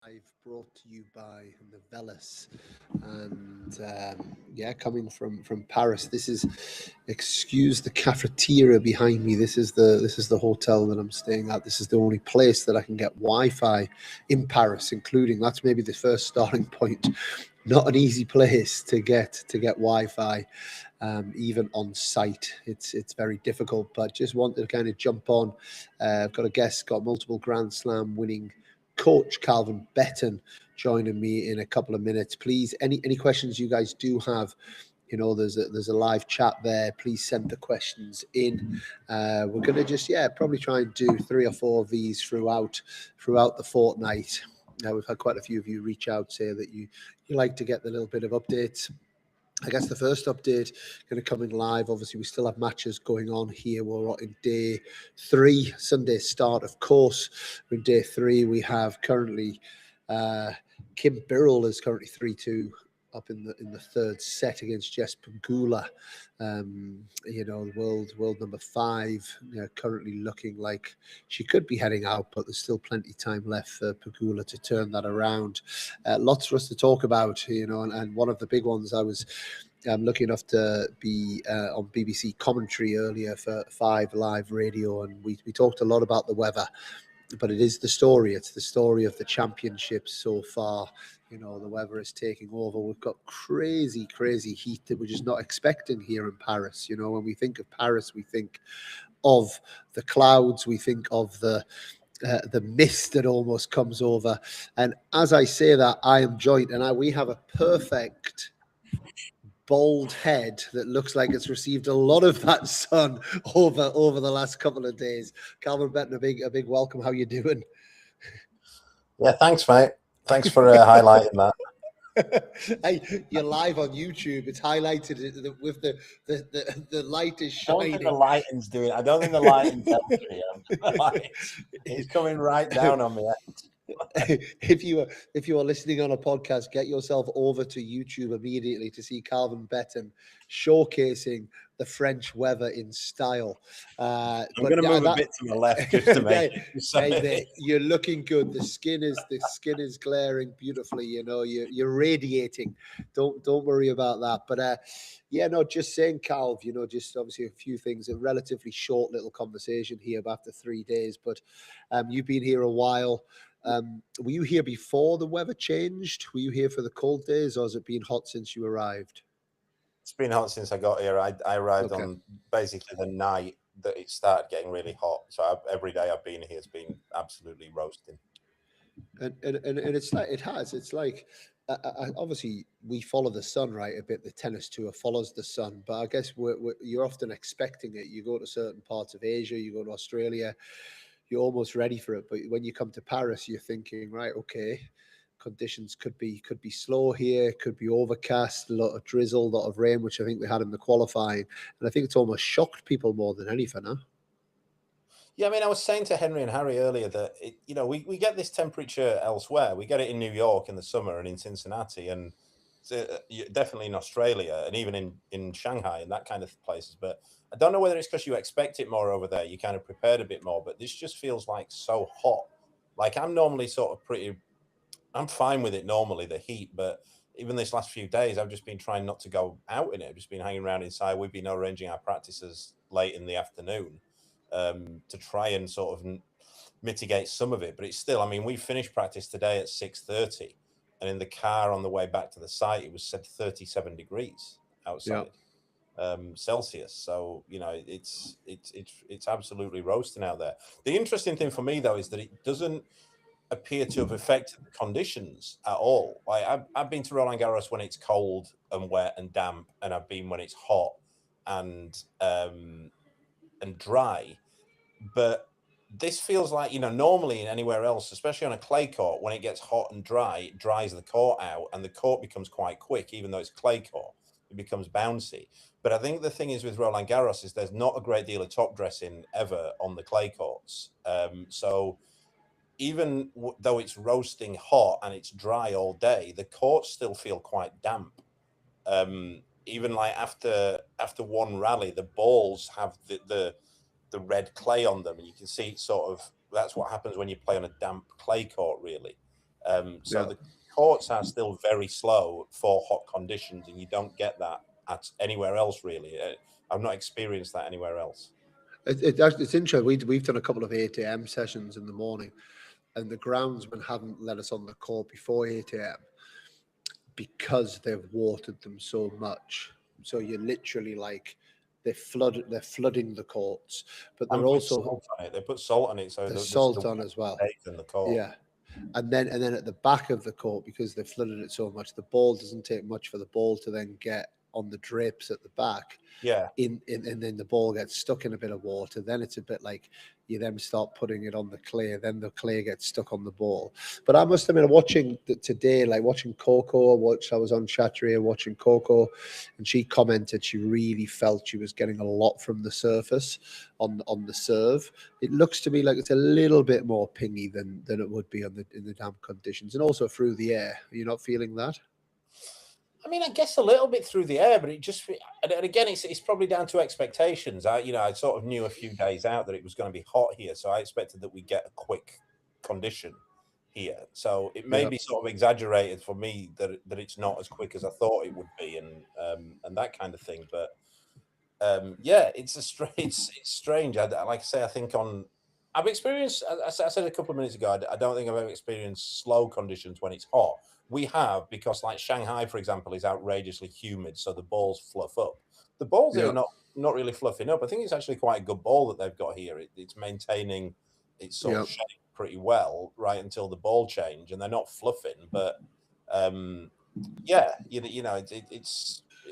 I've brought to you by Novellis, and coming from Paris. This is, excuse the cafeteria behind me. This is the hotel that I'm staying at. This is the only place that I can get Wi-Fi in Paris, including that's maybe the first starting point. Not an easy place to get Wi-Fi, even on site. It's very difficult. But just wanted to kind of jump on. I've got a guest, got multiple Grand Slam winning coach Calvin Betton joining me in a couple of minutes. Please, any questions you guys do have, there's a live chat there. Please send the questions in. We're gonna just probably try and do 3 or 4 of these throughout the fortnight. We've had quite a few of you reach out, say that you like to get the little bit of updates. I guess the first update going to come in live. Obviously, we still have matches going on here. We're in day 3, Sunday start, of course. We're in day 3. We have currently Kim Birrell is currently 3-2 up in the third set against Jessica Pegula. World number 5, currently looking like she could be heading out, but there's still plenty of time left for Pegula to turn that around. Lots for us to talk about, and one of the big ones I was lucky enough to be on BBC commentary earlier for 5 Live Radio, and we talked a lot about the weather. But it is the story. It's the story of the championship so far. The weather is taking over. We've got crazy heat that we're just not expecting here in Paris. When we think of Paris, we think of the clouds. We think of the mist that almost comes over. And as I say that, I am joined, and we have a perfect bald head that looks like it's received a lot of that sun over the last couple of days. Calvin Betton, a big welcome. How you doing? Yeah, thanks, mate. Thanks for highlighting that. Hey, you're live on YouTube. It's highlighted with the light is shining. I don't think the lighting's doing it. I don't think the lighting's helping. It's coming right down on me. If you are listening on a podcast, get yourself over to YouTube immediately to see Calvin Betton showcasing the French weather in style. I'm going to move a bit to the left just to make it. You're looking good. The skin is glaring beautifully. You're radiating. Don't worry about that. But just saying, Calv. Just obviously a few things. A relatively short little conversation here after 3 days, but you've been here a while. Were you here before the weather changed? Were you here for the cold days, or has it been hot since you arrived? It's been hot since I got here. I arrived on basically the night that it started getting really hot. So every day I've been here has been absolutely roasting. And it's like it's like obviously we follow the sun, right? A bit. The tennis tour follows the sun, but I guess you're often expecting it. You go to certain parts of Asia, you go to Australia, you're almost ready for it. But when you come to Paris, you're thinking, right, okay, conditions could be slow here, could be overcast, a lot of drizzle, a lot of rain, which I think we had in the qualifying. And I think it's almost shocked people more than anything, huh? Yeah, I mean, I was saying to Henry and Harry earlier that, we get this temperature elsewhere. We get it in New York in the summer and in Cincinnati and definitely in Australia and even in Shanghai and that kind of places. But I don't know whether it's because you expect it more over there. You kind of prepared a bit more, but this just feels like so hot. Like I'm normally I'm fine with it normally, the heat, but even this last few days, I've just been trying not to go out in it. I've just been hanging around inside. We've been arranging our practices late in the afternoon to try and sort of mitigate some of it. But it's still, I mean, we finished practice today at 6:30. And in the car on the way back to the site, it was said 37 degrees outside Celsius. So, it's absolutely roasting out there. The interesting thing for me, though, is that it doesn't appear to have affected the conditions at all. Like I've been to Roland Garros when it's cold and wet and damp, and I've been when it's hot and dry. But this feels like, normally anywhere else, especially on a clay court, when it gets hot and dry, it dries the court out and the court becomes quite quick, even though it's clay court. It becomes bouncy. But I think the thing is with Roland Garros is there's not a great deal of top dressing ever on the clay courts. So even though it's roasting hot and it's dry all day, the courts still feel quite damp. Even like after one rally, the balls have the red clay on them, and you can see it's sort of, that's what happens when you play on a damp clay court, really. So the courts are still very slow for hot conditions, and you don't get that at anywhere else, really. I've not experienced that anywhere else. It's interesting. We've done a couple of 8 a.m. sessions in the morning, and the groundsmen haven't let us on the court before 8 a.m. because they've watered them so much. So you're literally like they're flooding the courts, but they're also salt on it. They put salt on it, so there's salt on as well. In the court. Yeah. And then at the back of the court, because they've flooded it so much, the ball doesn't take much for the ball to then get on the drapes at the back. Yeah. And then the ball gets stuck in a bit of water. Then it's a bit like you then start putting it on the clay. Then the clay gets stuck on the ball. But I must admit, watching today, like watching Coco, I was on Chatteria watching Coco, and she commented she really felt she was getting a lot from the surface on the serve. It looks to me like it's a little bit more pingy than it would be in the damp conditions, and also through the air. Are you not feeling that? I mean, I guess a little bit through the air, but it just, and again, it's probably down to expectations. I sort of knew a few days out that it was going to be hot here, so I expected that we get a quick condition here. So it may be sort of exaggerated for me that it's not as quick as I thought it would be, and that kind of thing. But yeah, it's strange. Like I say, I think I've experienced. I said a couple of minutes ago, I don't think I've ever experienced slow conditions when it's hot. We have, because like Shanghai, for example, is outrageously humid, so the balls fluff up. The balls are not really fluffing up. I think it's actually quite a good ball that they've got here. It's maintaining its sort of shape pretty well right until the ball change, and they're not fluffing. But yeah,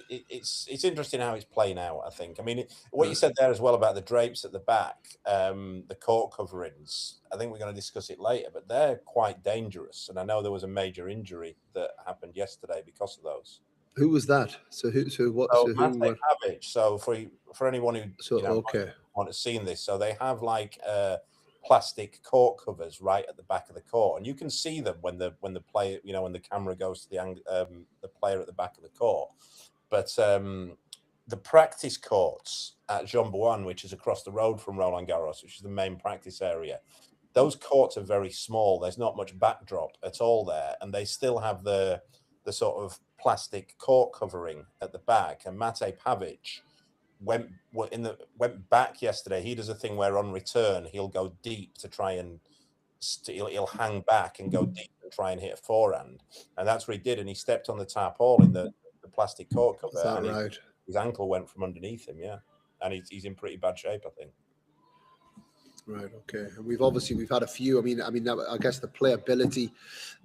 it's interesting how it's playing out, I think. I mean, what you said there as well about the drapes at the back, the court coverings, I think we're going to discuss it later, but they're quite dangerous. And I know there was a major injury that happened yesterday because of those. Who was that? So for anyone who want to see this, so they have like plastic court covers right at the back of the court, and you can see them when the player, when the camera goes to the player at the back of the court. But the practice courts at Jambouan, which is across the road from Roland Garros, which is the main practice area, those courts are very small. There's not much backdrop at all there, and they still have the sort of plastic court covering at the back. And Mate Pavic went back yesterday. He does a thing where on return he'll go deep to try and he'll hang back and go deep and try and hit a forehand, and that's what he did. And he stepped on the tarpaulin, the plastic court cover, and his ankle went from underneath him. Yeah, and he's in pretty bad shape, I think. Right. Okay. And we've had a few. I mean, I guess the playability.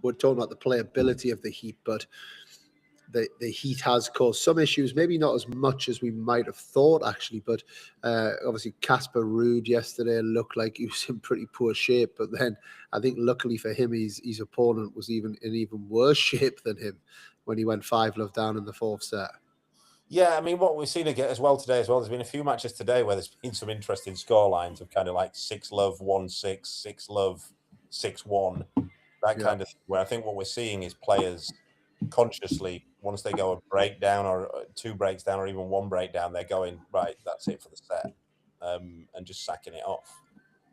We're talking about the playability of the Heat, but the Heat has caused some issues. Maybe not as much as we might have thought, actually. But obviously, Casper Ruud yesterday looked like he was in pretty poor shape. But then I think, luckily for him, his opponent was in even worse shape than him when he went 5-love down in the fourth set. Yeah, I mean, what we've seen again as well today, there's been a few matches today where there's been some interesting score lines of kind of like 6-love, 1-6, 6-love, 6-1, that kind of thing, where I think what we're seeing is players consciously, once they go a breakdown or two breaks down or even one breakdown, they're going, right, that's it for the set, and just sacking it off.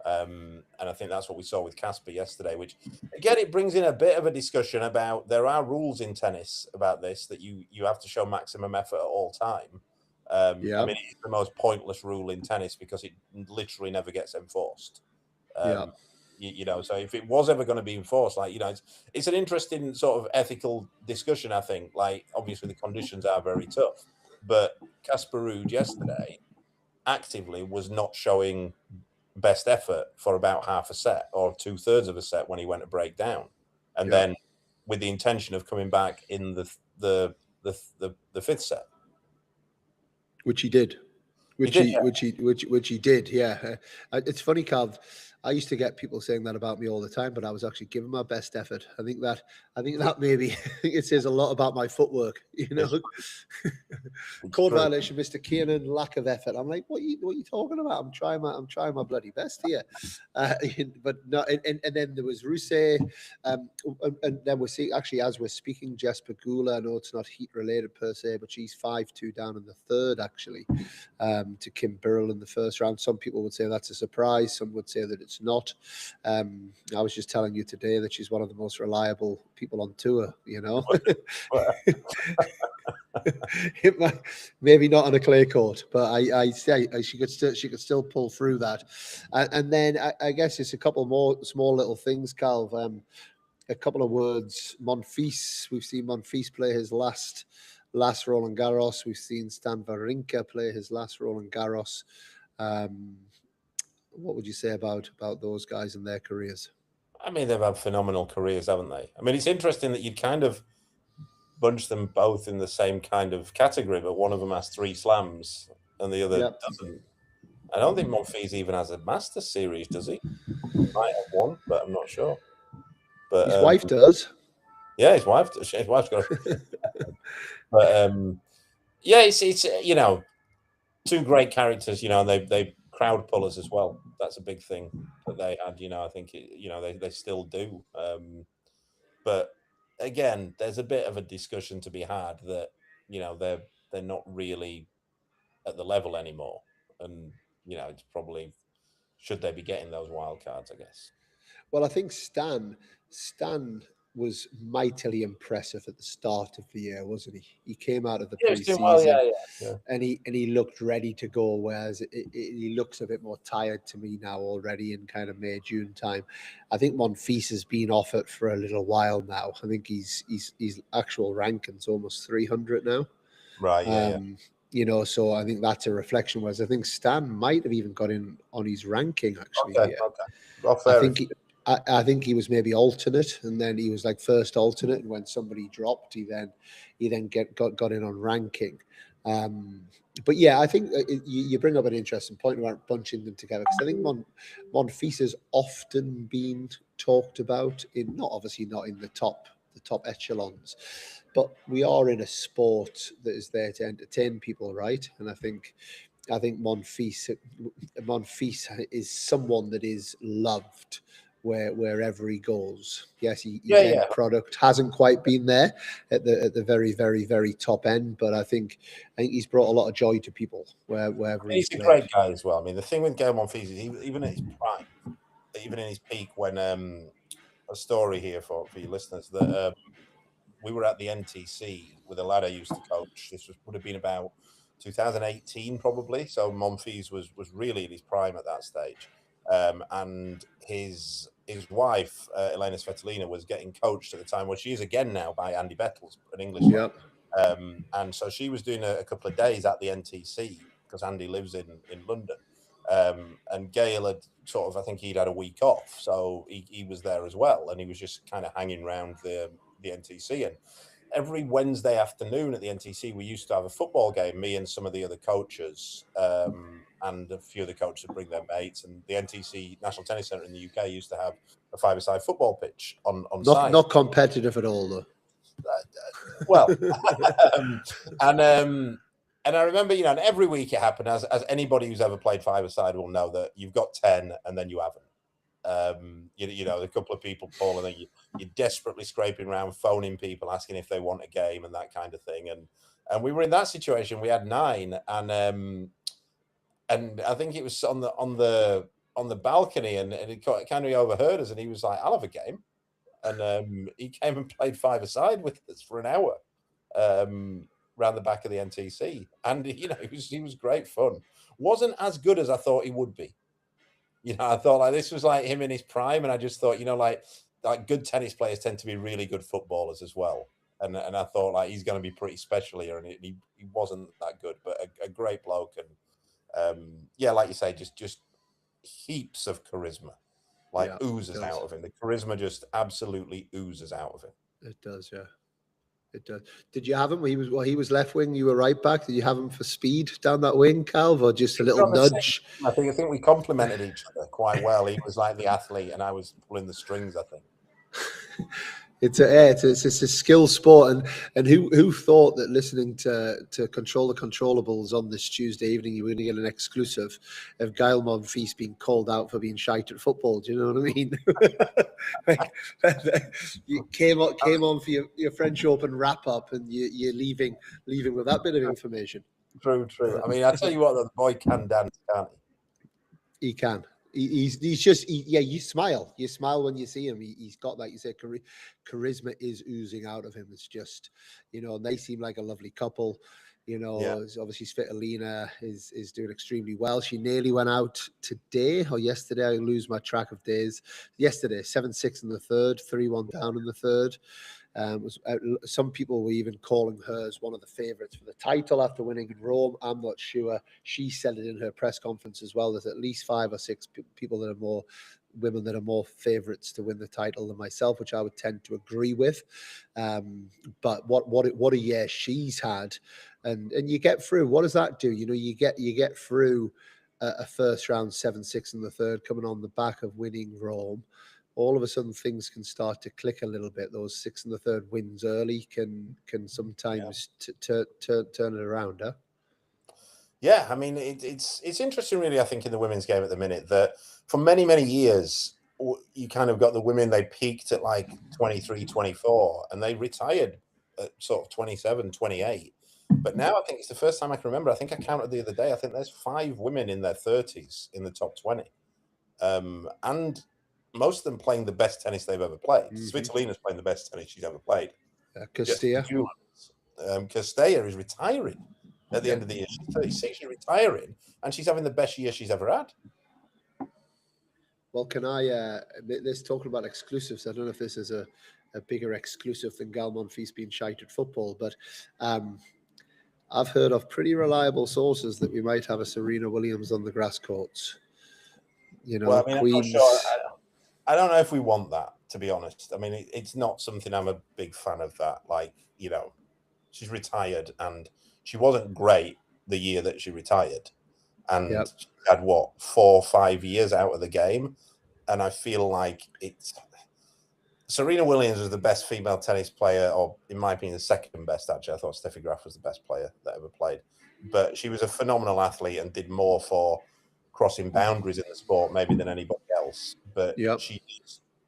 And I think that's what we saw with Casper yesterday, which, again, it brings in a bit of a discussion about there are rules in tennis about this, that you have to show maximum effort at all time. I mean, it's the most pointless rule in tennis because it literally never gets enforced. So if it was ever going to be enforced, it's an interesting sort of ethical discussion, I think. Like, obviously the conditions are very tough, but Casper Ruud yesterday actively was not showing best effort for about half a set or 2/3 of a set when he went to break down, and then with the intention of coming back in the fifth set, which he did. Which he did. Yeah, it's funny, Calv. I used to get people saying that about me all the time, but I was actually giving my best effort. I think that maybe it says a lot about my footwork. Court violation, Mr. Kiernan, lack of effort. I'm like, what are you talking about? I'm trying my bloody best here. But no, and then there was Rousset, and then we're seeing, actually, as we're speaking, Jessica Pegula. I know it's not Heat related per se, but she's 5-2 down in the third, actually, to Kim Birrell in the first round. Some people would say that's a surprise. Some would say that it's it's not. I was just telling you today that she's one of the most reliable people on tour, you know. It might, maybe not on a clay court, but I say she could still pull through that. And then I guess it's a couple more small little things, Calv. A couple of words. Monfils. We've seen Monfils play his last Roland Garros. We've seen Stan Wawrinka play his last Roland Garros. What would you say about those guys and their careers? I mean, they've had phenomenal careers, haven't they? I mean, it's interesting that you'd kind of bunch them both in the same kind of category, but one of them has 3 slams and the other doesn't. I don't think Monfils even has a Masters series, does he? Might have one, but I'm not sure. But his wife does. Yeah, his wife's got. But yeah, it's you know, 2 great characters, you know, and they crowd pullers as well. That's a big thing that they had. You know, I think you know they still do. But again, there's a bit of a discussion to be had that you know they're not really at the level anymore, and you know it's probably should they be getting those wild cards, I guess. Well, I think Stan was mightily impressive at the start of the year, wasn't he? He came out of the pre-season, and he looked ready to go. Whereas he looks a bit more tired to me now already in kind of May, June time. I think Monfils has been off it for a little while now. I think his actual ranking's almost 300 now. Right. Yeah. You know, so I think that's a reflection. Whereas I think Stan might have even got in on his ranking actually. Okay. Well, I think he was maybe alternate, and then he was like first alternate. And when somebody dropped, he then got in on ranking. But yeah, I think you bring up an interesting point about bunching them together, because I think Monfils has often been talked about in obviously not in the top echelons, but we are in a sport that is there to entertain people, right? And I think Monfils is someone that is loved wherever he goes. Yes, his end product hasn't quite been there at the very, very, very top end, but I think he's brought a lot of joy to people wherever he's a great guy as well. I mean, the thing with Gael Monfils is even at his prime, even in his peak, when a story here for your listeners that we were at the NTC with a lad I used to coach. This would have been about 2018 probably. So Monfils was really in his prime at that stage. And his wife, Elena Svitolina, was getting coached at the time. Well, she is again now by Andy Bettles, an English lad. And so she was doing a couple of days at the NTC because Andy lives in London. And Gael had sort of, I think he'd had a week off. So he was there as well. And he was just kind of hanging around the NTC. And every Wednesday afternoon at the NTC, we used to have a football game, me and some of the other coaches, and a few of the coaches would bring their mates. And the NTC National Tennis Centre in the UK used to have a 5-a-side football pitch on site. Not competitive at all, though. Well, and I remember, you know, and every week it happened, as anybody who's ever played 5-a-side will know, that you've got 10 and then you haven't. You know, a couple of people call and then you're desperately scraping around, phoning people, asking if they want a game and that kind of thing. And we were in that situation. We had 9, and I think it was on the balcony, and it kind of overheard us, and he was like, "I'll have a game," and he came and played 5-a-side with us for an hour, round the back of the NTC, and you know, he was great fun. Wasn't as good as I thought he would be. You know, I thought like this was like him in his prime, and I just thought, you know, like good tennis players tend to be really good footballers as well. And I thought like he's going to be pretty special here, and he wasn't that good, but a great bloke, and yeah, like you say, just heaps of charisma, like oozes out of him. The charisma just absolutely oozes out of him. It does, yeah. It does. Did you have him? He was left wing. You were right back. Did you have him for speed down that wing, Calv, or just a little nudge? I think we complemented each other quite well. He was like the athlete, and I was pulling the strings, I think. It's a skill sport, and who thought that listening to Control the Controllables on this Tuesday evening, you were going to get an exclusive of Gael Monfils being called out for being shite at football? Do you know what I mean? You came on for your French Open wrap up, and you're leaving with that bit of information. True. I mean, I tell you what, the boy can dance, can't he? He can. He's just you smile when you see him. He's got, like you said, charisma is oozing out of him. It's just, and they seem like a lovely couple. Obviously Svitolina is doing extremely well. She nearly went out today or yesterday. I lose my track of days. Yesterday, 7-6 in the third, 3-1 down in the third. Some people were even calling her as one of the favourites for the title after winning in Rome. I'm not sure. She said it in her press conference as well. There's at least 5 or 6 people that are women that are more favourites to win the title than myself, which I would tend to agree with. But what a year she's had, and you get through. What does that do? You get through a first round 7-6 in the third, coming on the back of winning Rome. All of a sudden things can start to click a little bit. Those 6 in the third wins early can sometimes turn it around, huh? Yeah, I mean, it's interesting, really, I think, in the women's game at the minute, that for many, many years, you kind of got the women, they peaked at like 23, 24, and they retired at sort of 27, 28. But now I think it's the first time I can remember. I think I counted the other day. I think there's 5 women in their 30s in the top 20. And most of them playing the best tennis they've ever played. Svitolina's playing the best tennis she's ever played. Castilla is retiring at the end of the year. She's 36, she's retiring, and she's having the best year she's ever had. Well, can I, this talking about exclusives, I don't know if this is a bigger exclusive than Gal Monfils being shite at football, but I've heard of pretty reliable sources that we might have a Serena Williams on the grass courts. Well, I mean, Queens. I'm not sure. I don't know if we want that, to be honest. I mean, it's not something I'm a big fan of that. Like, she's retired, and she wasn't great the year that she retired. And she had, 4 or 5 years out of the game. And I feel like Serena Williams was the best female tennis player, or in my opinion, the second best, actually. I thought Steffi Graf was the best player that ever played. But she was a phenomenal athlete and did more for crossing boundaries in the sport maybe than anybody else. But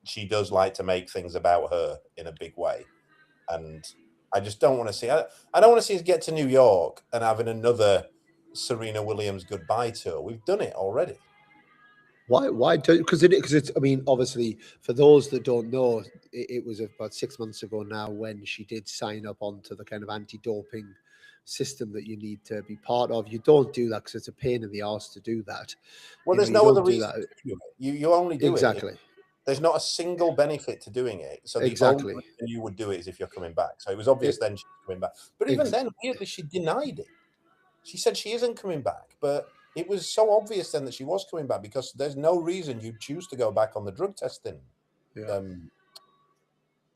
she does like to make things about her in a big way. And I just don't want to see. I don't want to see us get to New York and having another Serena Williams goodbye tour. We've done it already. Why don't? Because it's. I mean, obviously, for those that don't know, it was about 6 months ago now when she did sign up onto the kind of anti-doping system that you need to be part of. You don't do that because it's a pain in the arse to do that. Well, there's no other reason to do it. You only do it. Exactly. There's not a single benefit to doing it. So the only reason you would do it is if you're coming back. So it was obvious then she was coming back. But even then, weirdly, she denied it. She said she isn't coming back. But it was so obvious then that she was coming back, because there's no reason you'd choose to go back on the drug testing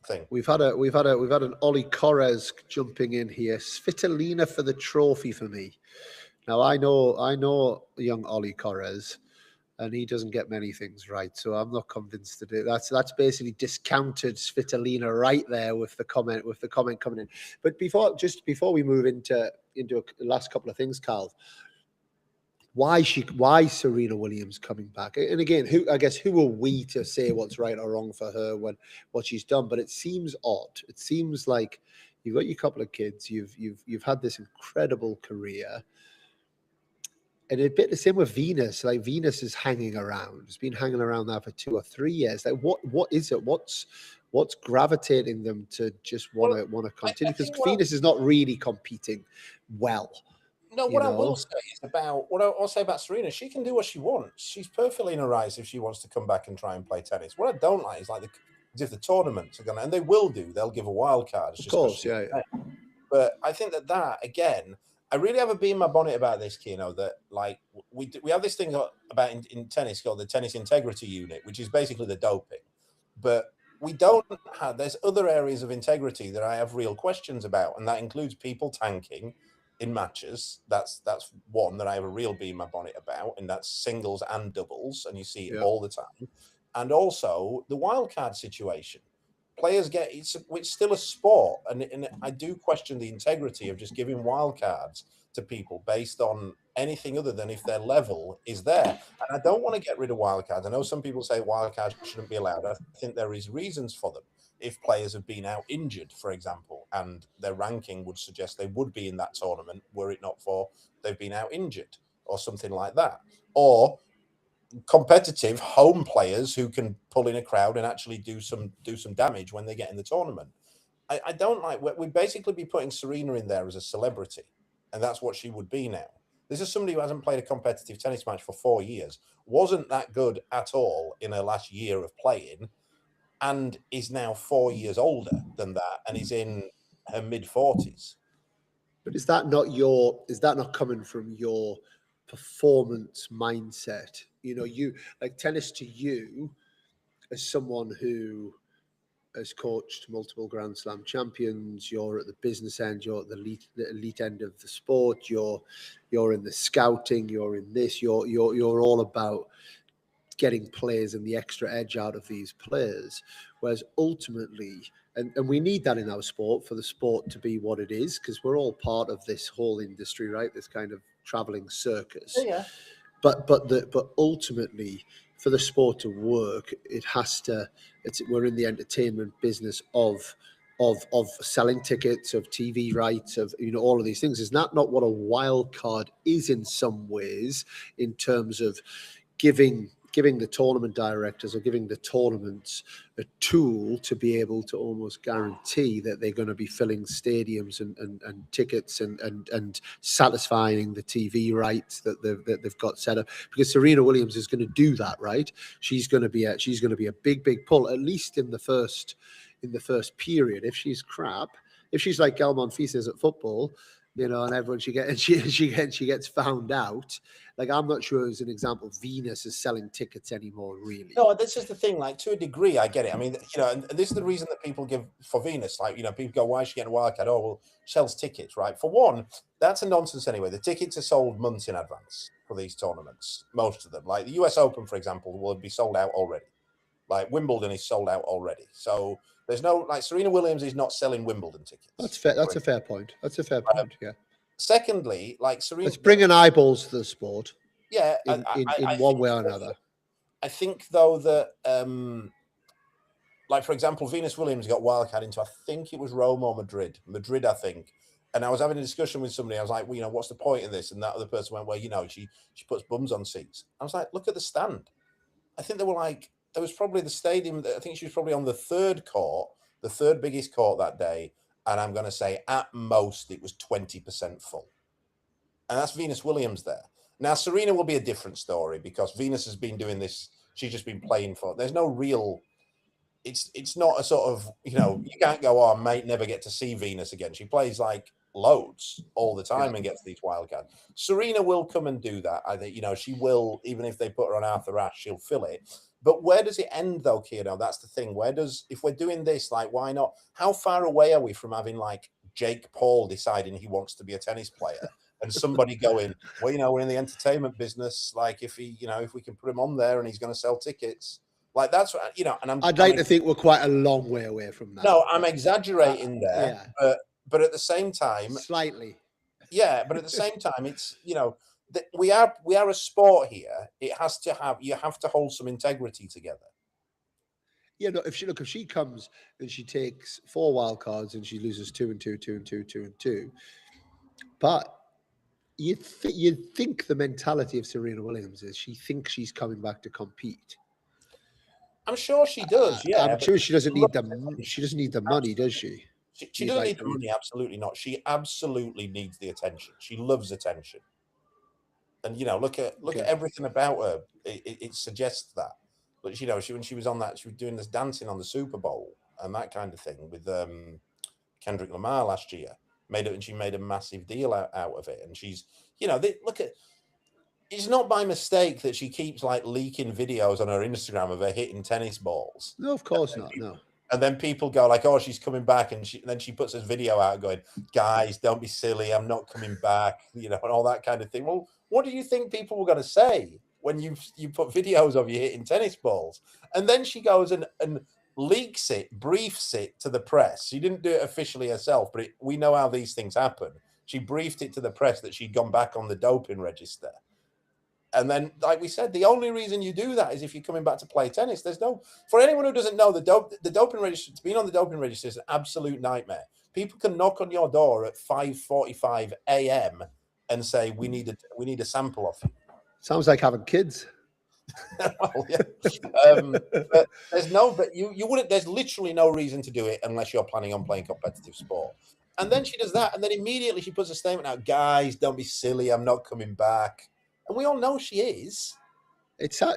thing. We've had an Ollie Corres jumping in here. Svitolina for the trophy for me. Now I know young Ollie Corres, and he doesn't get many things right, so I'm not convinced to do that. That's basically discounted Svitolina right there with the comment coming in. But before we move into the last couple of things, Carl, why Serena Williams coming back? And again, who are we to say what's right or wrong for her when what she's done? But it seems odd. It seems like you've got your couple of kids, you've had this incredible career. And a bit the same with Venus. Like, Venus is hanging around. It's been hanging around now for 2 or 3 years. Like, what is it? What's gravitating them to just want to continue? Because Venus is not really competing well. No, what I will say about Serena, she can do what she wants. She's perfectly in her rights if she wants to come back and try and play tennis. What I don't like is if the tournaments are and they will do, they'll give a wild card. Of course, yeah. But I think that again, I really have a bee in my bonnet about this, Kino, that like we have this thing about in tennis called the Tennis Integrity Unit, which is basically the doping. But we don't have, there's other areas of integrity that I have real questions about, and that includes people tanking in matches. That's one that I have a real bee in my bonnet about, and that's singles and doubles, and you see it all the time. And also the wildcard situation. Players it's still a sport, and I do question the integrity of just giving wildcards to people based on anything other than if their level is there. And I don't want to get rid of wildcards. I know some people say wildcards shouldn't be allowed. I think there is reasons for them. If players have been out injured, for example, and their ranking would suggest they would be in that tournament were it not for they've been out injured or something like that. Or competitive home players who can pull in a crowd and actually do some damage when they get in the tournament. I don't like. We'd basically be putting Serena in there as a celebrity, and that's what she would be now. This is somebody who hasn't played a competitive tennis match for 4 years, wasn't that good at all in her last year of playing, and is now 4 years older than that, and is in her mid-40s. But is that not coming from your performance mindset? You know, you like tennis to you as someone who has coached multiple Grand Slam champions. You're at the business end. You're at the elite end of the sport. You're in the scouting. You're in this. You're all about getting players and the extra edge out of these players. Whereas ultimately, and we need that in our sport for the sport to be what it is, because we're all part of this whole industry, right? This kind of traveling circus. Yeah. But ultimately, for the sport to work, it has to. We're in the entertainment business of selling tickets, of TV rights, of all of these things. Is that not what a wild card is in some ways, in terms of giving the tournament directors or giving the tournaments a tool to be able to almost guarantee that they're going to be filling stadiums and tickets and satisfying the TV rights that they've got set up? Because Serena Williams is going to do that, right? She's going to be a big pull, at least in the first period. If she's crap, if she's like Monfils is at football, and everyone she gets found out. Like, I'm not sure, as an example, Venus is selling tickets anymore, really. No, this is the thing. Like, to a degree, I get it. I mean, and this is the reason that people give for Venus. Like, people go, "Why is she getting a wildcard?" Oh, well, sells tickets, right? For one, that's a nonsense anyway. The tickets are sold months in advance for these tournaments. Most of them, like the US Open, for example, will be sold out already. Like Wimbledon is sold out already. So there's no, like, Serena Williams is not selling Wimbledon tickets. That's fair. That's a fair point. Yeah. Secondly, like Serena, it's bringing eyeballs to the sport. Yeah, in one way or another. I think though that, like, for example, Venus Williams got wildcard into, I think it was Rome or Madrid, I think. And I was having a discussion with somebody. I was like, well, what's the point of this? And that other person went, well, she puts bums on seats. I was like, look at the stand. I think there was probably the stadium. I think she was probably on the third court, the third biggest court that day. And I'm going to say at most it was 20% full. And that's Venus Williams there. Now, Serena will be a different story, because Venus has been doing this. She's just been playing for. There's no real. It's not a sort of, you can't go, oh, I might never get to see Venus again. She plays like loads all the time and gets these wildcards. Serena will come and do that. I think, she will, even if they put her on Arthur Ashe, she'll fill it. But where does it end, though, Kieran? That's the thing. If we're doing this, like, why not? How far away are we from having, like, Jake Paul deciding he wants to be a tennis player, and somebody going, well, we're in the entertainment business. Like, if we can put him on there and he's going to sell tickets, like, that's what, and I'd like to think we're quite a long way away from that. No, I'm exaggerating there, but at the same time, slightly. Yeah, but at the same time, it's, we are a sport here. You have to hold some integrity together. Yeah, no. If she comes and she takes 4 wild cards and she loses 2 and 2, 2 and 2, 2 and 2, but you'd think the mentality of Serena Williams is she thinks she's coming back to compete. I'm sure she does. Yeah, I'm sure she doesn't need the She doesn't need the money, does she? She doesn't need the money. Absolutely not. She absolutely needs the attention. She loves attention. And look at everything about her. It suggests that. But when she was on that, she was doing this dancing on the Super Bowl and that kind of thing with Kendrick Lamar last year. She made a massive deal out of it. And she's, it's not by mistake that she keeps, like, leaking videos on her Instagram of her hitting tennis balls. No, of course not. No. And then people go like, oh, she's coming back. And then she puts this video out going, guys, don't be silly. I'm not coming back, and all that kind of thing. Well, what do you think people were going to say when you put videos of you hitting tennis balls? And then she goes and leaks it, briefs it to the press. She didn't do it officially herself, but we know how these things happen. She briefed it to the press that she'd gone back on the doping register. And then, like we said, the only reason you do that is if you're coming back to play tennis. For anyone who doesn't know, the doping register, being on the doping register is an absolute nightmare. People can knock on your door at 5:45 a.m. and say, we need a sample of you. Sounds like having kids. Well, yeah. But you wouldn't. There's literally no reason to do it unless you're planning on playing competitive sport. And then she does that, and then immediately she puts a statement out: "Guys, don't be silly. I'm not coming back." And we all know she is.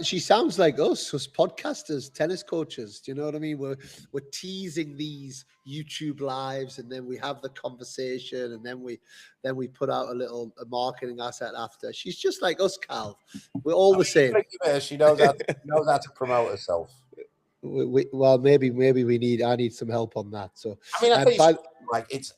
She sounds like us podcasters, tennis coaches. Do you know what I mean? We're teasing these YouTube lives, and then we have the conversation, and then we put out a marketing asset after. She's just like us, Cal. We're all the same. She knows how to promote herself. Well, maybe I need some help on that. So I mean, I think like it's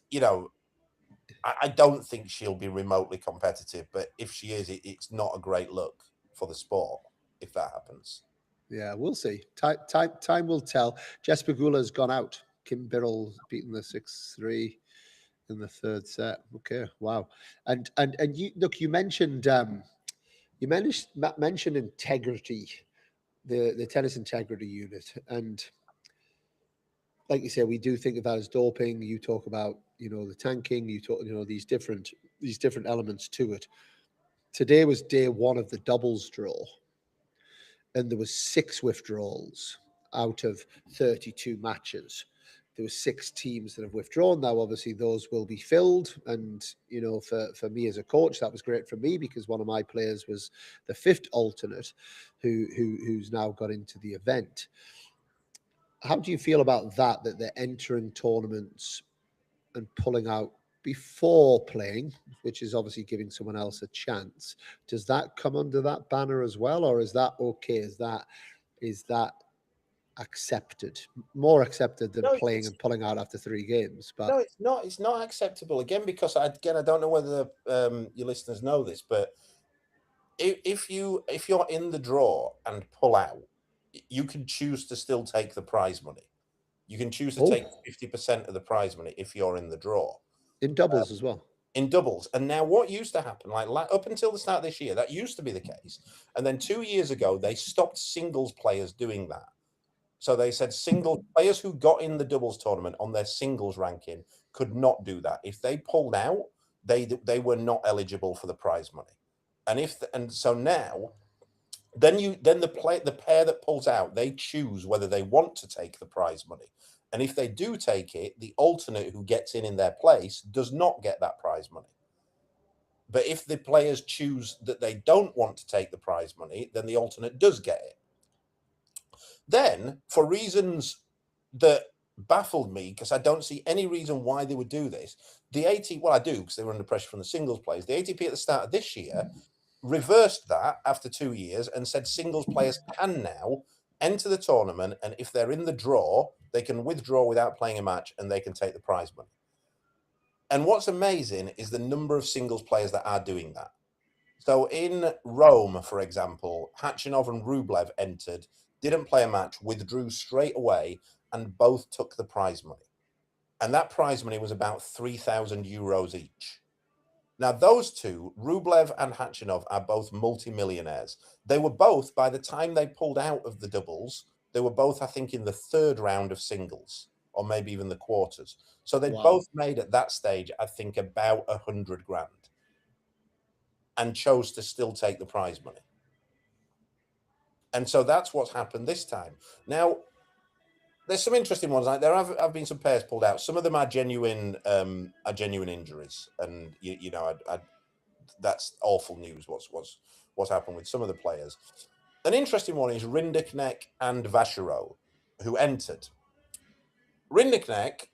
I don't think she'll be remotely competitive, but if she is, it's not a great look for the sport if that happens. Yeah, we'll see. Time will tell. Jessica Pegula has gone out. Kim Birrell beaten the 6-3 in the third set. Okay, wow. And you look, you mentioned integrity, the tennis integrity unit, and like you say, we do think of that as doping. You talk about the tanking. You talk these different elements to it. Today was day one of the doubles draw, and there was 6 withdrawals out of 32 matches. There were 6 teams that have withdrawn. Now, obviously, those will be filled. And, for me as a coach, that was great for me because one of my players was the 5th alternate who's now got into the event. How do you feel about that they're entering tournaments and pulling out before playing, which is obviously giving someone else a chance? Does that come under that banner as well, or is that okay? Is that accepted, more accepted than playing and pulling out after 3 games? But no, it's not. It's not acceptable again because I don't know whether your listeners know this, but if you're in the draw and pull out, you can choose to still take the prize money. You can choose to take 50% of the prize money if you're in the draw. In doubles as well. In doubles. And now what used to happen, like up until the start of this year, that used to be the case. And then 2 years ago, they stopped singles players doing that. So they said single players who got in the doubles tournament on their singles ranking could not do that. If they pulled out, they were not eligible for the prize money. And so now, then the pair that pulls out, they choose whether they want to take the prize money. And if they do take it, the alternate who gets in their place does not get that prize money. But if the players choose that they don't want to take the prize money, then the alternate does get it. Then, for reasons that baffled me, because I don't see any reason why they would do this, the ATP, well, I do, because they were under pressure from the singles players. The ATP at the start of this year reversed that after 2 years and said singles players can now enter the tournament, and if they're in the draw, they can withdraw without playing a match and they can take the prize money. And what's amazing is the number of singles players that are doing that. So in Rome, for example, Khachanov and Rublev entered, didn't play a match, withdrew straight away, and both took the prize money. And that prize money was about 3,000 euros each. Now, those two, Rublev and Khachanov, are both multimillionaires. They were both, by the time they pulled out of the doubles, they were both, I think, in the 3rd round of singles, or maybe even the quarters. So they both made at that stage, I think, about 100 grand, and chose to still take the prize money. And so that's what's happened this time. Now, there's some interesting ones. Like there have been some pairs pulled out. Some of them are genuine injuries, and that's awful news. What's happened with some of the players? An interesting one is Rinderknecht and Vachereau, who entered. Rinderknecht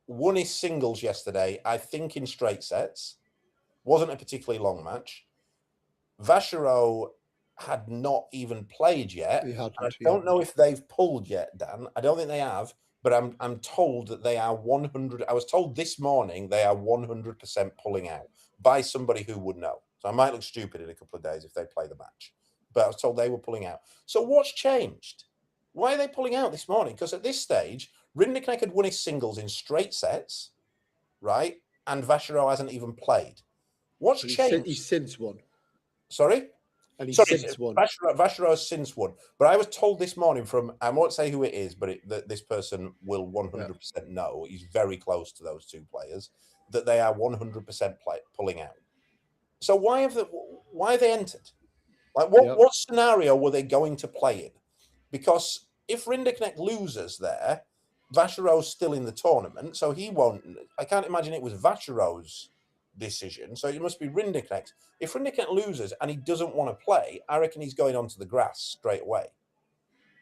won his singles yesterday, I think, in straight sets. Wasn't a particularly long match. Vachereau had not even played yet. I don't know if they've pulled yet, Dan. I don't think they have, but I'm told that they are 100. I was told this morning they are 100% pulling out by somebody who would know. So I might look stupid in a couple of days if they play the match, but I was told they were pulling out. So what's changed? Why are they pulling out this morning? Because at this stage, Rinderknecht had won his singles in straight sets, right? And Vachereau hasn't even played. What's changed? He's since won. Sorry? And he's since won. Vachereau has since won. But I was told this morning from, I won't say who it is, but this person will 100% know. He's very close to those two players, that they are 100% pulling out. So why have they entered? Like, what scenario were they going to play in? Because if Rinderknecht loses there, Vachero's still in the tournament, so he won't. I can't imagine it was Vachero's decision, so it must be Rinderknecht. If Rinderknecht loses and he doesn't want to play, I reckon he's going onto the grass straight away.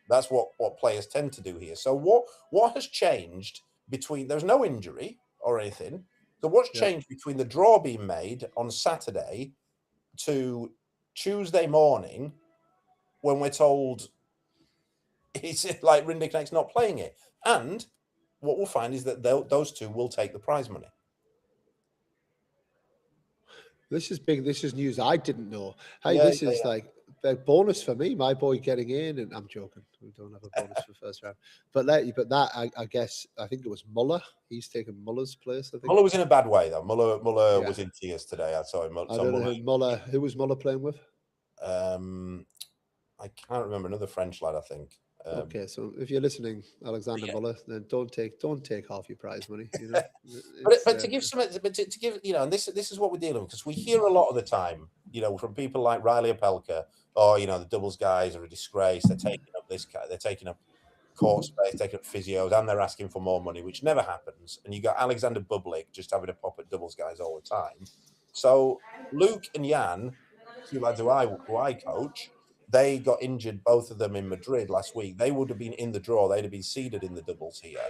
That's what players tend to do here. So what has changed between? There's no injury or anything. So what's changed between the draw being made on Saturday to Tuesday morning when we're told it's like Rinderknecht's not playing it? And what we'll find is that those two will take the prize money. This is big. This is news I didn't know. Hey, this is like a bonus for me. My boy getting in, and I'm joking. We don't have a bonus for first round. But that, I guess, I think it was Muller. He's taken Muller's place. I think Muller was in a bad way though. Muller was in tears today. I saw him. I don't know who was Muller playing with. I can't remember. Another French lad, I think. Okay, so if you're listening, Alexander Muller, then don't take half your prize money. You know? but to give some, but to give, you know, and this is what we're dealing with, because we hear a lot of the time, you know, from people like Riley Opelka, or you know, the doubles guys are a disgrace. They're taking up this guy. They're taking up court space, taking up physios, and they're asking for more money, which never happens. And you got Alexander Bublik just having a pop at doubles guys all the time. So Luke and Jan, two lads who I coach, they got injured, both of them in Madrid last week. They would have been in the draw. They'd have been seeded in the doubles here.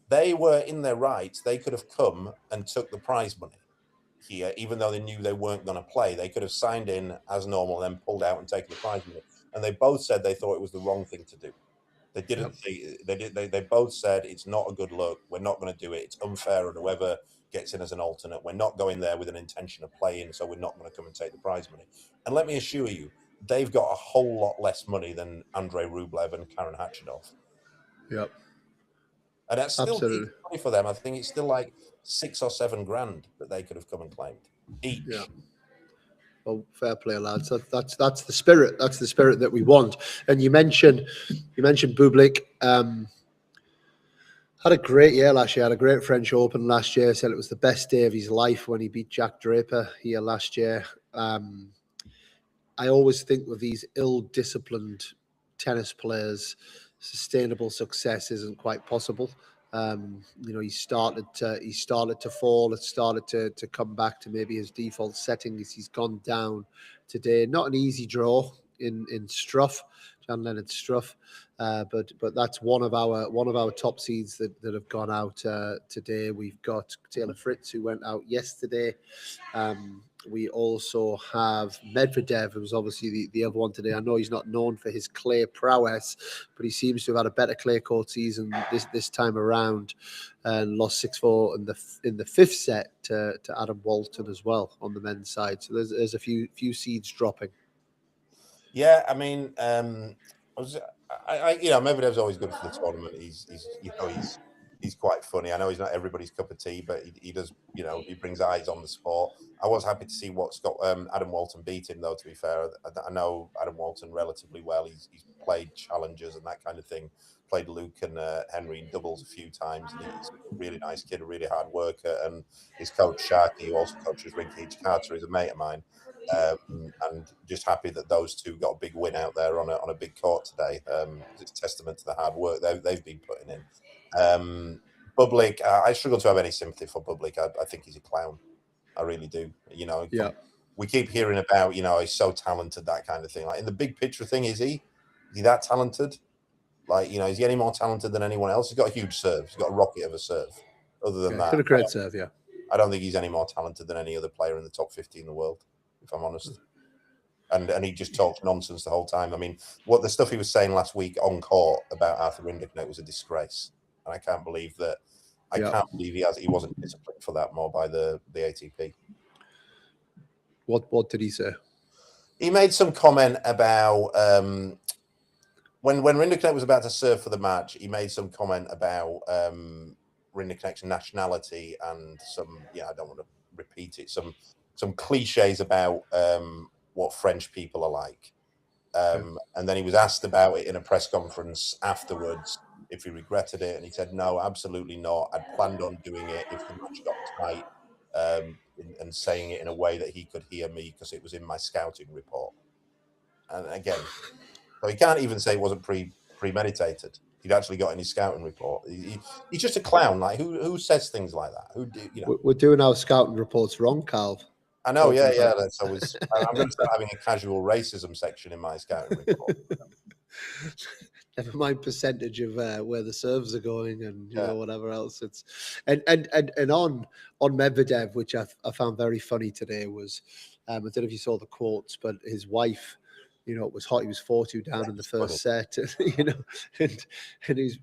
They were in their rights. They could have come and took the prize money here, even though they knew they weren't going to play. They could have signed in as normal, then pulled out and taken the prize money. And they both said they thought it was the wrong thing to do. They didn't. They both said it's not a good look. We're not going to do it. It's unfair on whoever gets in as an alternate. We're not going there with an intention of playing, so we're not going to come and take the prize money. And let me assure you, they've got a whole lot less money than Andrei Rublev and Karen Khachanov. Yep. And that's still decent money for them. I think it's still like $6 or $7 grand that they could have come and claimed each. Yeah. Well, fair play, lads. That's the spirit. That's the spirit that we want. And you mentioned Bublik. Had a great year last year. Had a great French Open last year. Said it was the best day of his life when he beat Jack Draper here last year. I always think with these ill-disciplined tennis players, sustainable success isn't quite possible. You know, he started to fall. It started to come back to maybe his default settings. He's gone down today. Not an easy draw in Struff, Jan-Lennard Struff, but that's one of our top seeds that have gone out today. We've got Taylor Fritz, who went out yesterday. We also have Medvedev, who's obviously the other one today. I know he's not known for his clay prowess, but he seems to have had a better clay court season this time around, and lost 6-4 in the fifth set to Adam Walton as well on the men's side. So there's a few seeds dropping. Yeah, I mean, Medvedev's always good for the tournament. He's quite funny. I know he's not everybody's cup of tea, but he does, you know, he brings eyes on the sport. I was happy to see what Adam Walton beat him, though, to be fair. I know Adam Walton relatively well. He's played challengers and that kind of thing. Played Luke and Henry in doubles a few times. And he's a really nice kid, a really hard worker. And his coach, Sharkey, who also coaches Rinky Carter, is a mate of mine. And just happy that those two got a big win out there on a big court today. It's a testament to the hard work they've been putting in. Bublik, I struggle to have any sympathy for Bublik. I think he's a clown. I really do. You know, we keep hearing about, you know, he's so talented, that kind of thing. Like in the big picture thing, is he that talented? Like, you know, is he any more talented than anyone else? He's got a huge serve. He's got a rocket of a serve. Other than that, got a great serve. Yeah, I don't think he's any more talented than any other player in the top 50 in the world, if I'm honest. And he just talks nonsense the whole time. I mean, what the stuff he was saying last week on court about Arthur Rinderknecht was a disgrace, and I can't believe that. I can't believe he wasn't disciplined for that more by the ATP. What did he say? He made some comment about when Rinderknecht was about to serve for the match. He made some comment about Rinderknecht's nationality and some, I don't want to repeat it, some cliches about what French people are like. And then he was asked about it in a press conference afterwards, if he regretted it, and he said, no, absolutely not. I'd planned on doing it if the match got tight. and saying it in a way that he could hear me because it was in my scouting report. And again, so he can't even say it wasn't premeditated. He'd actually got in his scouting report. He's just a clown. Like who says things like that? Who do you know? We're doing our scouting reports wrong, Calv. I know, yeah. I'm going to start having a casual racism section in my scouting report. Never mind percentage of where the serves are going and you know whatever else. It's and on Medvedev, which I found very funny today, was I don't know if you saw the quotes, but his wife, you know, it was hot. He was 4-2 down in the first set, you know, and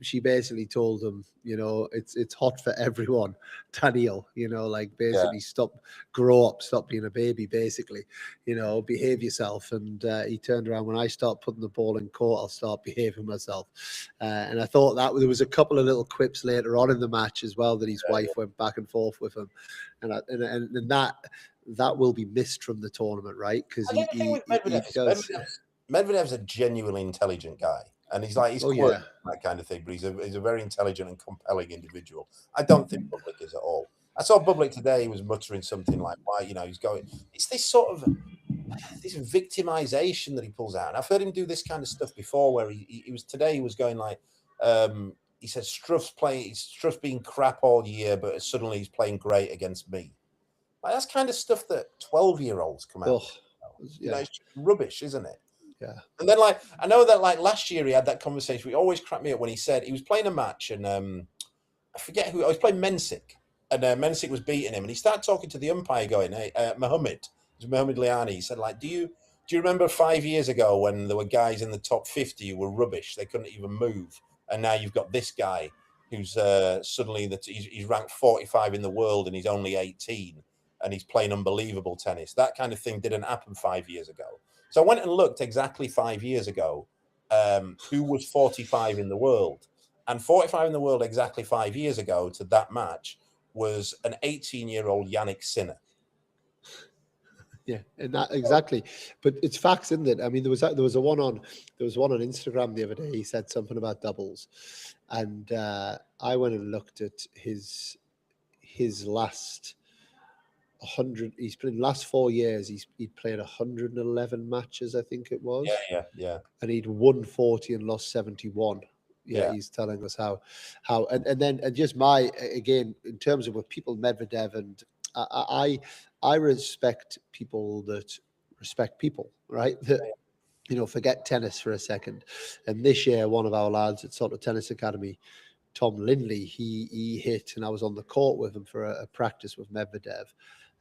she basically told him, you know, it's hot for everyone, Daniel, you know, like basically grow up, stop being a baby, basically, you know, behave yourself. And he turned around, when I start putting the ball in court, I'll start behaving myself. And I thought that there was a couple of little quips later on in the match as well that his wife went back and forth with him, and that will be missed from the tournament, right? Because Medvedev's a genuinely intelligent guy, and he's quirky, that kind of thing. But he's a very intelligent and compelling individual. I don't think Bublik is at all. I saw Bublik today. He was muttering something like, "Why, you know, he's going." It's this sort of this victimization that he pulls out. And I've heard him do this kind of stuff before, where he was today. He was going like, he said, Struff's been crap all year, but suddenly he's playing great against me. Like, that's kind of stuff that 12-year-olds come out. You know, it's rubbish, isn't it? Yeah. And then, like, I know that, like, last year he had that conversation. He always cracked me up when he said he was playing a match, and I forget who. I was playing Mensik, and Mensik was beating him, and he started talking to the umpire, going, "Hey, Mohammed Liani." He said, like, "Do you remember 5 years ago when there were guys in the top 50 who were rubbish? They couldn't even move, and now you've got this guy who's suddenly he's ranked 45 in the world, and he's only 18." And he's playing unbelievable tennis. That kind of thing didn't happen 5 years ago. So I went and looked exactly 5 years ago who was 45 in the world. And 45 in the world exactly 5 years ago to that match was an 18-year-old Yannick Sinner. Yeah, and that exactly. But it's facts, isn't it? I mean, there was one on Instagram the other day. He said something about doubles, and I went and looked at his last 100. He's played last 4 years. He'd played 111 matches, I think it was. Yeah. And he'd won 40 and lost 71. Yeah, he's telling us how, and just again, in terms of what people, Medvedev, and I respect people that respect people, right? That, you know, forget tennis for a second. And this year, one of our lads at Sort of Tennis Academy, Tom Lindley, he hit, and I was on the court with him for a practice with Medvedev.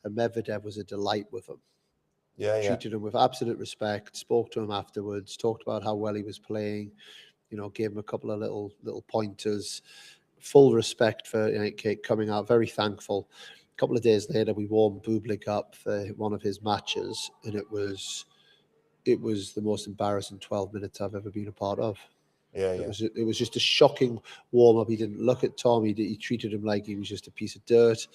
And Medvedev was a delight with him. Treated him with absolute respect, spoke to him afterwards, talked about how well he was playing, you know, gave him a couple of little pointers, full respect for coming out, very thankful. A couple of days later, we warmed Bublik up for one of his matches, and it was the most embarrassing 12 minutes I've ever been a part of. It was just a shocking warm-up. He didn't look at Tom. He treated him like he was just a piece of dirt.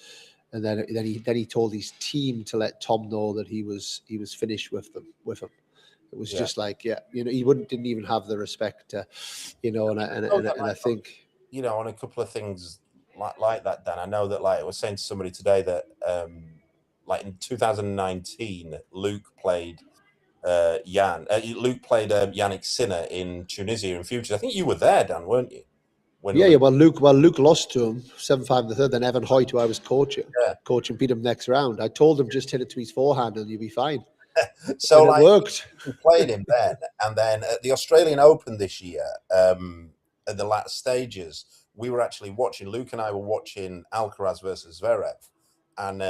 And then he told his team to let Tom know that he was finished with him. It was just like, you know, he didn't even have the respect, you know. And I think, you know, on a couple of things like that, Dan. I know that, like, I was saying to somebody today that, like in 2019, Luke played Yannick Sinner in Tunisia in Futures. I think you were there, Dan, weren't you? Well, Luke lost to him 7-5 in the third. Then Evan Hoyt, who I was coaching, beat him next round. I told him just hit it to his forehand and you'll be fine. So, and like, it worked. We played him then, and then at the Australian Open this year, at the latter stages, we were actually watching. Luke and I were watching Alcaraz versus Zverev, and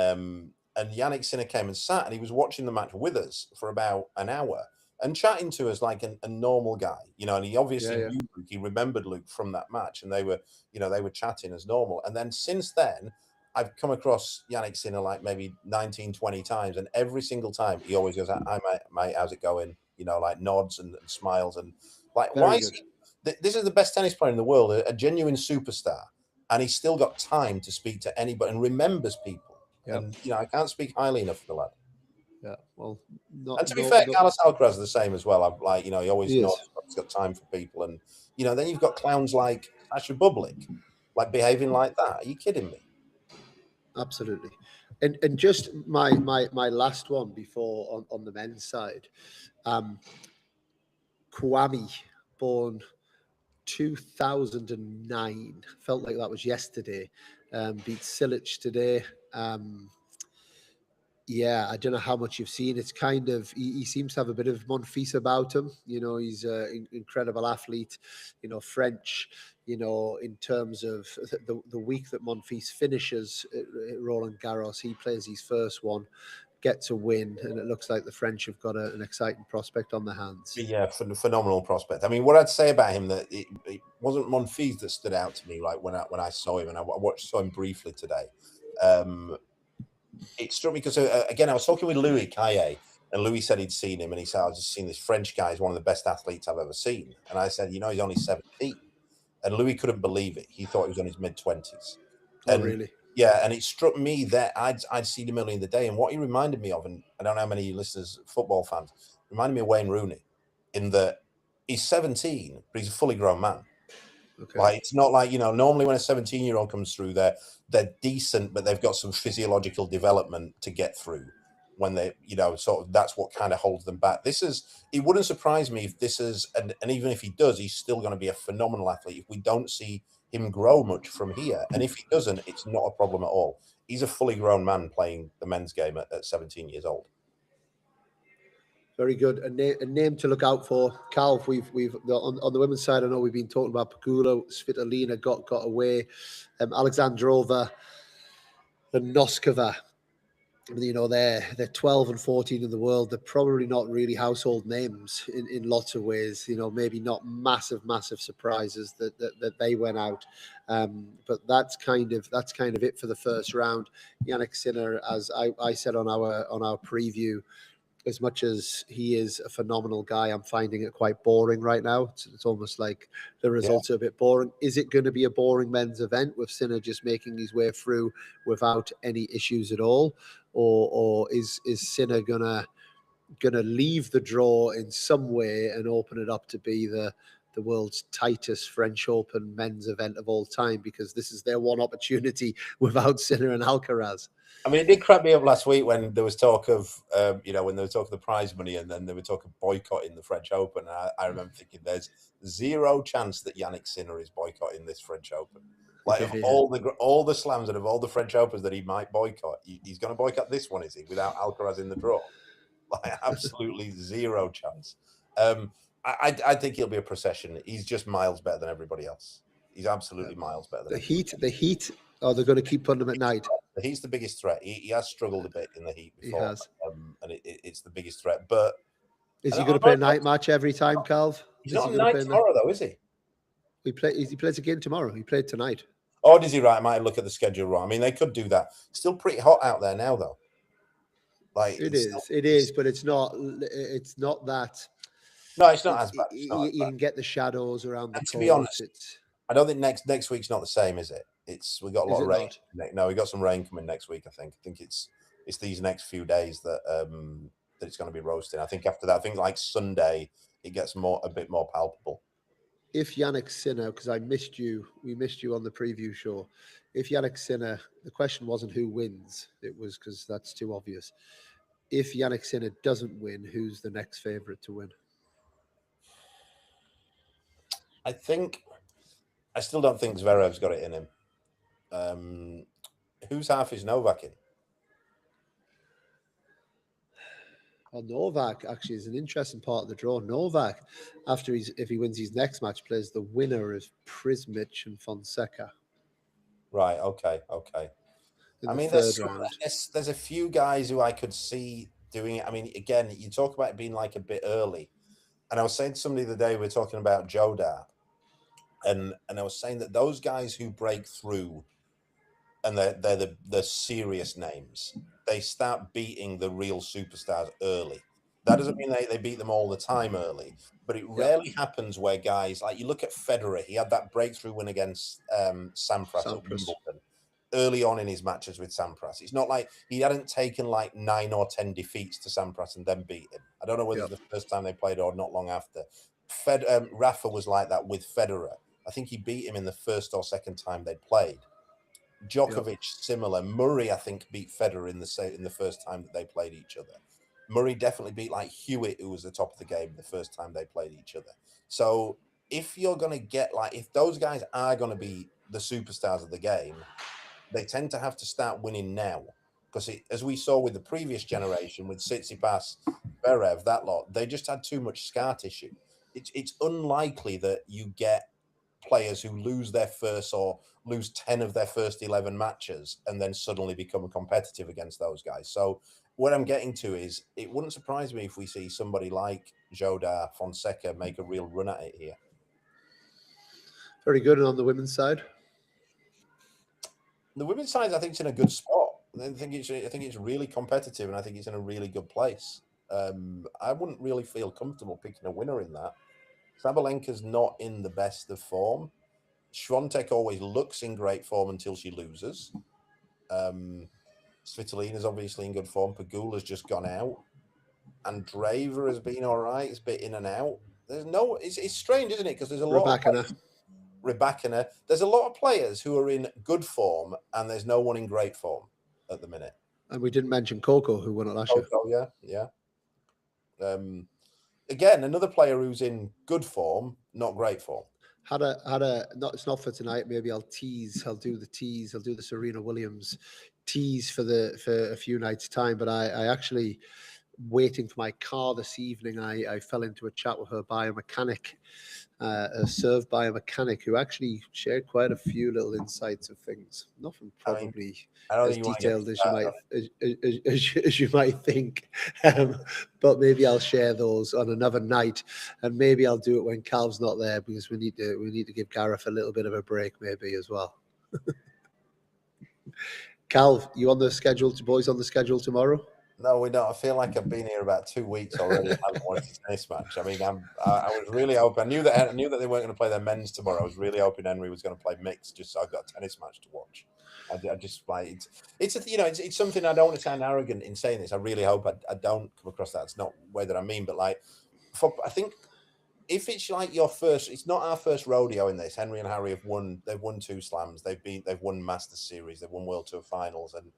Yannick Sinner came and sat, and he was watching the match with us for about an hour. And chatting to us like a normal guy, you know, and he obviously knew Luke, he remembered Luke from that match, and they were chatting as normal. And then since then, I've come across Yannick Sinner like maybe 19, 20 times, and every single time he always goes, "Hi, mate, how's it going?" You know, like nods and smiles, and like, why is he? This is the best tennis player in the world, a genuine superstar, and he's still got time to speak to anybody and remembers people. And you know, I can't speak highly enough of the lad. Yeah, well, and to be fair, Carlos Alcaraz is the same as well. I'm like, you know, he always knows he's got time for people, and you know, then you've got clowns like Asher Bublik, like behaving like that. Are you kidding me? Absolutely. And just my last one before on the men's side, Kwame, born 2009, felt like that was yesterday. Beat Silic today. Yeah, I don't know how much you've seen. It's kind of he seems to have a bit of Monfils about him. He's an incredible athlete. French. In terms of the week that Monfils finishes at Roland Garros, he plays his first one, gets a win, and it looks like the French have got an exciting prospect on their hands. Yeah, phenomenal prospect. I mean, what I'd say about him that it wasn't Monfils that stood out to me. Like when I saw him, and I saw him briefly today. It struck me because again, I was talking with Louis Caillet, and Louis said he'd seen him, and he said, "I've just seen this French guy. He's one of the best athletes I've ever seen." And I said, "He's only 17," and Louis couldn't believe it. He thought he was in his mid-20s. Oh, really? Yeah, and it struck me that I'd seen him early in the day, and what he reminded me of, and I don't know how many listeners, football fans, reminded me of Wayne Rooney, in that he's 17, but he's a fully grown man. Okay. Like, it's not like, normally when a 17-year-old comes through, they're decent, but they've got some physiological development to get through when they, sort of, that's what kind of holds them back. It wouldn't surprise me if this is, and even if he does, he's still going to be a phenomenal athlete if we don't see him grow much from here. And if he doesn't, it's not a problem at all. He's a fully grown man playing the men's game at 17 years old. Very good. A name to look out for, Calv. We've on the women's side. I know we've been talking about Pegula. Svitolina got away. Alexandrova and Noskova. They're 12 and 14 in the world. They're probably not really household names in lots of ways. Maybe not massive surprises that they went out. But that's kind of it for the first round. Jannik Sinner, as I said on our preview, as much as he is a phenomenal guy, I'm finding it quite boring right now. It's almost like the results are a bit boring. Is it going to be a boring men's event with Sinner just making his way through without any issues at all? Or is Sinner gonna leave the draw in some way and open it up to be the world's tightest French Open men's event of all time, because this is their one opportunity without Sinner and Alcaraz? I mean, it did crack me up last week when there was talk of, when they were talking the prize money, and then they were talking boycotting the French Open. And I remember thinking, there's zero chance that Jannik Sinner is boycotting this French Open. Like, of all the slams and of all the French Opens that he might boycott, he's going to boycott this one, is he? Without Alcaraz in the draw, like, absolutely zero chance. I think he'll be a procession. He's just miles better than everybody else. He's absolutely miles better than the heat. Oh, they're going to keep putting him at night. The heat's the biggest threat. He has struggled a bit in the heat before. He has. And it's the biggest threat. But is he going to play a night match every time, Calv? He's not on night tomorrow, though, is he? He plays again tomorrow. He played tonight. Oh, does he? Right, I might look at the schedule wrong. I mean, they could do that. Still pretty hot out there now, though. Like, it is, but it's not that. No, it's not as bad. You can get the shadows around the course. To be honest, I don't think next week's not the same, is it? We got a lot of rain. No, we got some rain coming next week. I think it's these next few days that it's going to be roasting. I think after that, like Sunday, it gets a bit more palpable. If Jannik Sinner, because we missed you on the preview show. If Jannik Sinner, the question wasn't who wins, it was because that's too obvious. If Jannik Sinner doesn't win, who's the next favourite to win? I still don't think Zverev's got it in him. Whose half is Novak in? Well, Novak actually is an interesting part of the draw. Novak, if he wins his next match, plays the winner of Prismic and Fonseca. Right. Okay. I mean, there's a few guys who I could see doing it. I mean, again, you talk about it being like a bit early, and I was saying to somebody the other day, we were talking about Jodar, and I was saying that those guys who break through, and they're the serious names, they start beating the real superstars early. That doesn't mean they beat them all the time early, but it rarely happens where guys, like, you look at Federer, he had that breakthrough win against Sampras at Wimbledon early on in his matches with Sampras. It's not like he hadn't taken like 9 or 10 defeats to Sampras and then beat him. I don't know whether it's the first time they played or not long after. Rafa was like that with Federer. I think he beat him in the first or second time they played. Djokovic, similar. Murray, I think, beat Federer in the first time that they played each other. Murray definitely beat like Hewitt, who was the top of the game the first time they played each other. So if you're going to get if those guys are going to be the superstars of the game, they tend to have to start winning now. Because as we saw with the previous generation, with Tsitsipas, Zverev, that lot, they just had too much scar tissue. It's unlikely that you get players who lose their first or lose 10 of their first 11 matches and then suddenly become competitive against those guys. So what I'm getting to is it wouldn't surprise me if we see somebody like Jodar, Fonseca make a real run at it here. Very good. And on the women's side? The women's side, I think, is in a good spot. I think it's really competitive, and I think it's in a really good place. I wouldn't really feel comfortable picking a winner in that. Sabalenka's not in the best of form. Swiatek always looks in great form until she loses. Svitolina's obviously in good form. Pegula's just gone out. And Draver has been all right. It's a bit in and out. It's strange, isn't it? Because there's a lot of Rybakina. There's a lot of players who are in good form, and there's no one in great form at the minute. And we didn't mention Coco, who won it last year. Yeah. Again, another player who's in good form, not great form. It's not for tonight. Maybe I'll do the Serena Williams tease for a few nights' time. But I actually, waiting for my car this evening, I fell into a chat with her biomechanic, a serve biomechanic, who actually shared quite a few little insights of things. Nothing probably as detailed as you might think, but maybe I'll share those on another night, and maybe I'll do it when Calv's not there, because we need to give Gareth a little bit of a break, maybe as well. Calv, you on the schedule? Boys on the schedule tomorrow? No, we don't. I feel like I've been here about 2 weeks already. I haven't watched a tennis match. I mean, I was really hoping. I knew that they weren't going to play their men's tomorrow. I was really hoping Henry was going to play mixed, just so I got a tennis match to watch. I just like it's something. I don't want to sound arrogant in saying this. I really hope I don't come across that. It's not the way that I mean, but I think if it's like your first, it's not our first rodeo in this. Henry and Harry have won. They've won 2 slams. They've won Masters Series. They've won World Tour finals, and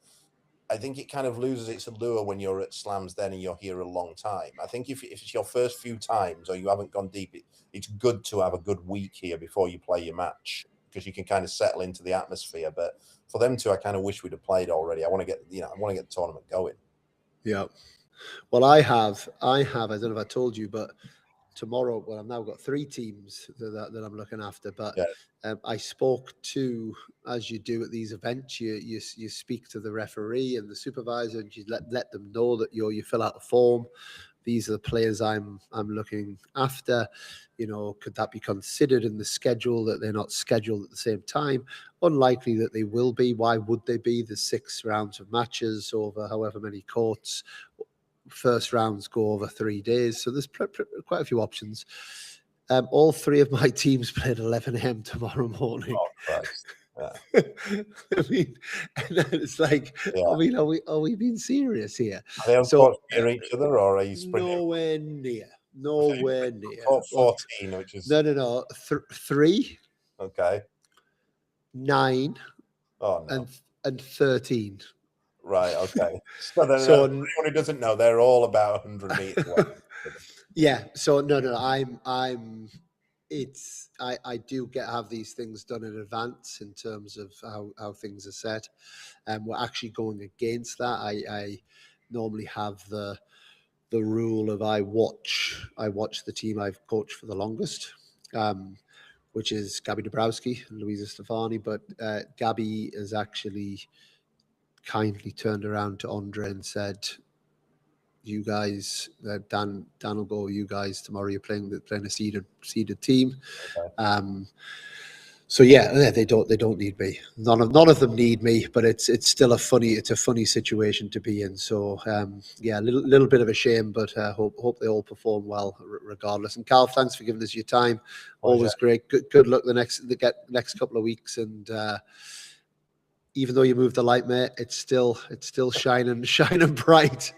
I think it kind of loses its allure when you're at slams then and you're here a long time. I think if it's your first few times or you haven't gone deep, it's good to have a good week here before you play your match, because you can kind of settle into the atmosphere. But for them two, I kind of wish we'd have played already. I want to get the tournament going. Yeah. Well, I don't know if I told you, but tomorrow, I've now got 3 teams that I'm looking after. But I spoke to, as you do at these events, you speak to the referee and the supervisor, and you let them know that you fill out a form. These are the players I'm looking after. Could that be considered in the schedule, that they're not scheduled at the same time? Unlikely that they will be. Why would they be? There's 6 rounds of matches over however many courts. First rounds go over 3 days, so there's quite a few options. All 3 of my teams play at 11 a.m. tomorrow morning. Oh, Christ. Yeah. I mean, it's like, I mean, are we being serious here? Are they on court near each other, or are you sprinting? Nowhere near. Court 14, which is no. 3. Okay. 9. Oh no. And 13. Right. Okay. So anyone who doesn't know, they're all about 100 meters away. Yeah. So no. I do have these things done in advance in terms of how things are set. We're actually going against that. I normally have the rule of I watch the team I've coached for the longest, which is Gabby Dabrowski and Louisa Stefani. But Gabby has actually kindly turned around to Andre and said, "You guys, Dan will go. You guys tomorrow. You're playing a seeded team." Okay. So yeah, they don't need me. None of them need me, but it's still a funny situation to be in. So yeah, a little bit of a shame, but hope they all perform well regardless. And Cal, thanks for giving us your time. Always great. Good luck the next couple of weeks. And even though you moved the light, mate, it's still shining bright.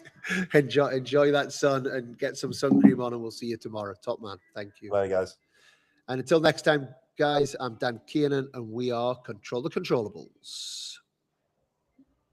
Enjoy that sun and get some sun cream on, and we'll see you tomorrow. Top man. Thank you. Bye, guys. And until next time, guys, I'm Dan Kiernan, and we are Control the Controllables.